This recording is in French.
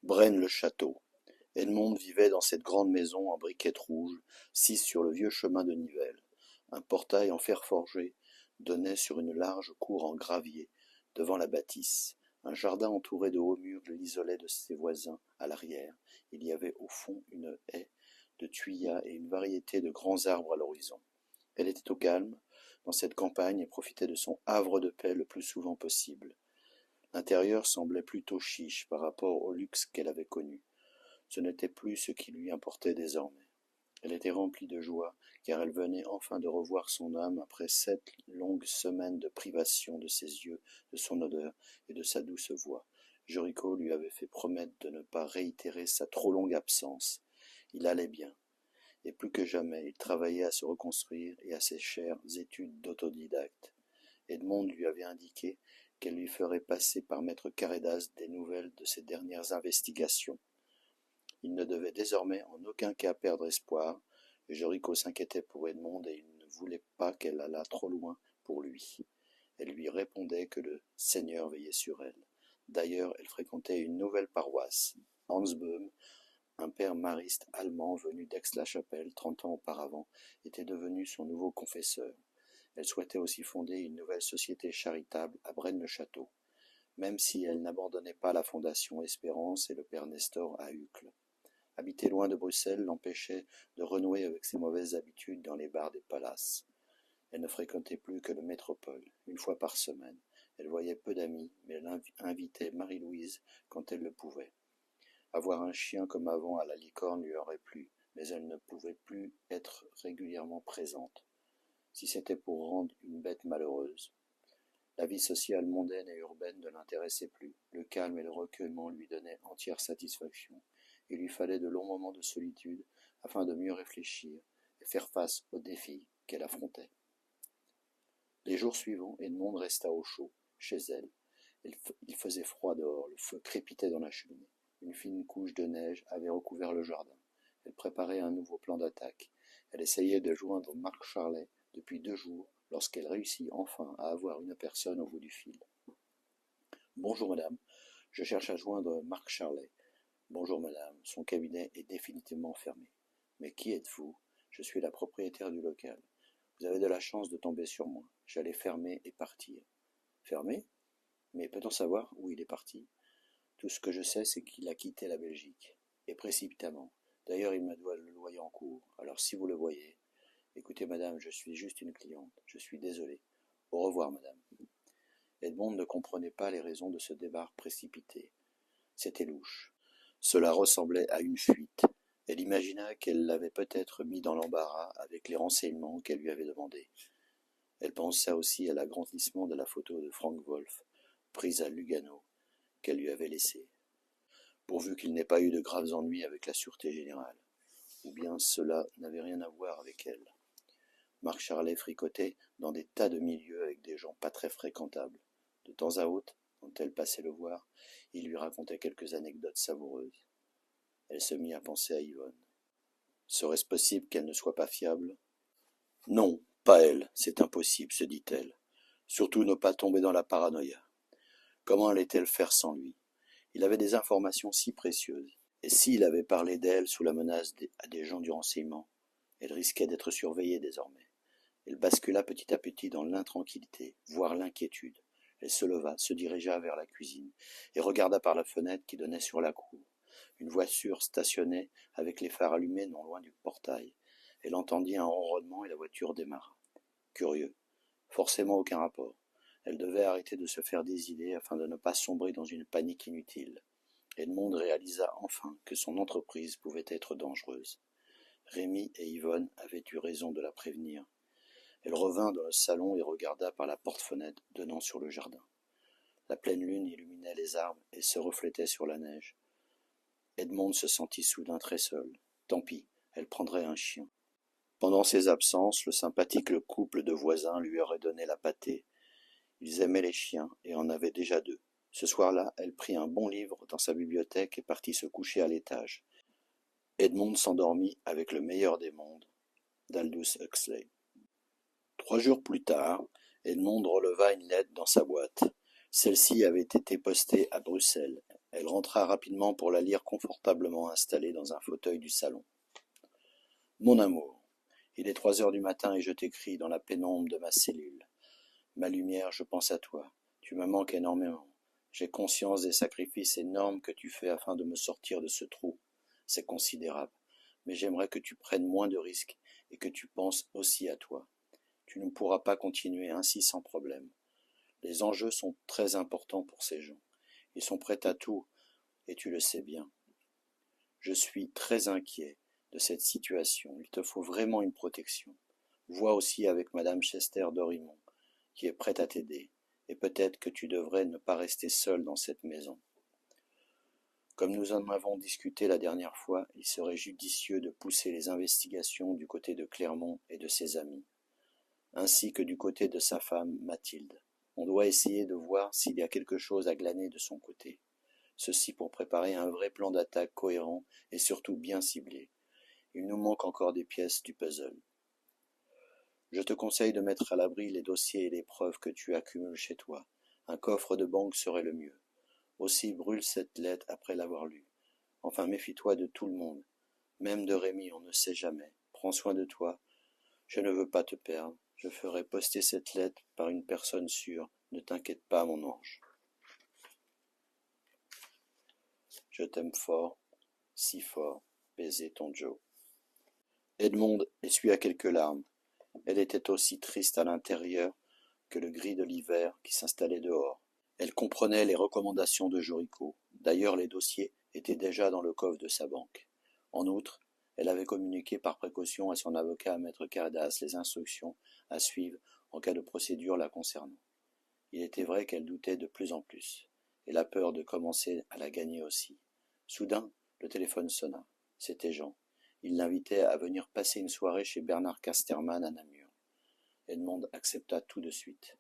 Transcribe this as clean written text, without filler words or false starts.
Braine-le-Château. Edmond vivait dans cette grande maison en briquettes rouges, sise sur le vieux chemin de Nivelles. Un portail en fer forgé donnait sur une large cour en gravier, devant la bâtisse. Un jardin entouré de hauts murs l'isolait de ses voisins à l'arrière. Il y avait au fond une haie de thuyas et une variété de grands arbres à l'horizon. Elle était au calme, dans cette campagne, et profitait de son havre de paix le plus souvent possible. L'intérieur semblait plutôt chiche par rapport au luxe qu'elle avait connu. Ce n'était plus ce qui lui importait désormais. Elle était remplie de joie, car elle venait enfin de revoir son âme après 7 longues semaines de privation de ses yeux, de son odeur et de sa douce voix. Jericho lui avait fait promettre de ne pas réitérer sa trop longue absence. Il allait bien, et plus que jamais il travaillait à se reconstruire et à ses chères études d'autodidacte. Edmond lui avait indiqué qu'elle lui ferait passer par maître Carédas des nouvelles de ses dernières investigations. Il ne devait désormais en aucun cas perdre espoir, et Jericho s'inquiétait pour Edmond et il ne voulait pas qu'elle allât trop loin pour lui. Elle lui répondait que le Seigneur veillait sur elle. D'ailleurs, elle fréquentait une nouvelle paroisse. Hans Böhm, un père mariste allemand venu d'Aix-la-Chapelle 30 ans auparavant, était devenu son nouveau confesseur. Elle souhaitait aussi fonder une nouvelle société charitable à Braine-le-Château, même si elle n'abandonnait pas la fondation Espérance et le père Nestor à Uccle. Habiter loin de Bruxelles l'empêchait de renouer avec ses mauvaises habitudes dans les bars des palaces. Elle ne fréquentait plus que le Métropole, une fois par semaine. Elle voyait peu d'amis, mais elle invitait Marie-Louise quand elle le pouvait. Avoir un chien comme avant à la licorne lui aurait plu, mais elle ne pouvait plus être régulièrement présente, si c'était pour rendre une bête malheureuse. La vie sociale mondaine et urbaine ne l'intéressait plus. Le calme et le recueillement lui donnaient entière satisfaction. Il lui fallait de longs moments de solitude afin de mieux réfléchir et faire face aux défis qu'elle affrontait. Les jours suivants, Edmond resta au chaud, chez elle. Il faisait froid dehors, le feu crépitait dans la cheminée. Une fine couche de neige avait recouvert le jardin. Elle préparait un nouveau plan d'attaque. Elle essayait de joindre Marc Charlet depuis 2 jours, lorsqu'elle réussit enfin à avoir une personne au bout du fil. Bonjour madame, je cherche à joindre Marc Charlet. Bonjour madame, son cabinet est définitivement fermé. Mais qui êtes-vous? Je suis la propriétaire du local. Vous avez de la chance de tomber sur moi. J'allais fermer et partir. Fermer? Mais peut-on savoir où il est parti? Tout ce que je sais, c'est qu'il a quitté la Belgique. Et précipitamment. D'ailleurs, il me doit le loyer en cours. Alors si vous le voyez... Écoutez madame, je suis juste une cliente. Je suis désolé. Au revoir madame. Edmond ne comprenait pas les raisons de ce départ précipité. C'était louche. Cela ressemblait à une fuite. Elle imagina qu'elle l'avait peut-être mis dans l'embarras avec les renseignements qu'elle lui avait demandés. Elle pensa aussi à l'agrandissement de la photo de Frank Wolf, prise à Lugano, qu'elle lui avait laissée. Pourvu qu'il n'ait pas eu de graves ennuis avec la sûreté générale. Ou bien cela n'avait rien à voir avec elle. Marc Charlet fricotait dans des tas de milieux avec des gens pas très fréquentables. De temps à autre, quand elle passait le voir, il lui racontait quelques anecdotes savoureuses. Elle se mit à penser à Yvonne. Serait-ce possible qu'elle ne soit pas fiable? Non, pas elle, c'est impossible, se dit-elle. Surtout ne pas tomber dans la paranoïa. Comment allait-elle faire sans lui? Il avait des informations si précieuses. Et s'il avait parlé d'elle sous la menace à des gens du renseignement? Elle risquait d'être surveillée désormais. Elle bascula petit à petit dans l'intranquillité, voire l'inquiétude. Elle se leva, se dirigea vers la cuisine, et regarda par la fenêtre qui donnait sur la cour. Une voiture stationnait avec les phares allumés non loin du portail. Elle entendit un ronronnement et la voiture démarra. Curieux. Forcément aucun rapport. Elle devait arrêter de se faire des idées afin de ne pas sombrer dans une panique inutile. Edmond réalisa enfin que son entreprise pouvait être dangereuse. Rémy et Yvonne avaient eu raison de la prévenir. Elle revint dans le salon et regarda par la porte-fenêtre donnant sur le jardin. La pleine lune illuminait les arbres et se reflétait sur la neige. Edmond se sentit soudain très seul. Tant pis, elle prendrait un chien. Pendant ses absences, le sympathique couple de voisins lui aurait donné la pâtée. Ils aimaient les chiens et en avaient déjà 2. Ce soir-là, elle prit un bon livre dans sa bibliothèque et partit se coucher à l'étage. Edmond s'endormit avec le meilleur des mondes, d'Aldous Huxley. 3 jours plus tard, Edmond releva une lettre dans sa boîte. Celle-ci avait été postée à Bruxelles. Elle rentra rapidement pour la lire confortablement installée dans un fauteuil du salon. Mon amour, il est 3 heures du matin et je t'écris dans la pénombre de ma cellule. Ma lumière, je pense à toi. Tu me manques énormément. J'ai conscience des sacrifices énormes que tu fais afin de me sortir de ce trou. C'est considérable. Mais j'aimerais que tu prennes moins de risques et que tu penses aussi à toi. Tu ne pourras pas continuer ainsi sans problème. Les enjeux sont très importants pour ces gens. Ils sont prêts à tout, et tu le sais bien. Je suis très inquiet de cette situation. Il te faut vraiment une protection. Vois aussi avec madame Chester d'Orimont, qui est prête à t'aider, et peut-être que tu devrais ne pas rester seul dans cette maison. Comme nous en avons discuté la dernière fois, il serait judicieux de pousser les investigations du côté de Clermont et de ses amis, ainsi que du côté de sa femme, Mathilde. On doit essayer de voir s'il y a quelque chose à glaner de son côté. Ceci pour préparer un vrai plan d'attaque cohérent et surtout bien ciblé. Il nous manque encore des pièces du puzzle. Je te conseille de mettre à l'abri les dossiers et les preuves que tu accumules chez toi. Un coffre de banque serait le mieux. Aussi brûle cette lettre après l'avoir lue. Enfin, méfie-toi de tout le monde. Même de Rémi, on ne sait jamais. Prends soin de toi. Je ne veux pas te perdre. Je ferai poster cette lettre par une personne sûre. Ne t'inquiète pas, mon ange. Je t'aime fort, si fort. Baiser ton Joe. Edmond essuya quelques larmes. Elle était aussi triste à l'intérieur que le gris de l'hiver qui s'installait dehors. Elle comprenait les recommandations de Joricourt. D'ailleurs, les dossiers étaient déjà dans le coffre de sa banque. En outre, elle avait communiqué par précaution à son avocat, maître Cardas, les instructions à suivre en cas de procédure la concernant. Il était vrai qu'elle doutait de plus en plus, et la peur de commencer à la gagner aussi. Soudain, le téléphone sonna. C'était Jean. Il l'invitait à venir passer une soirée chez Bernard Casterman à Namur. Edmond accepta tout de suite.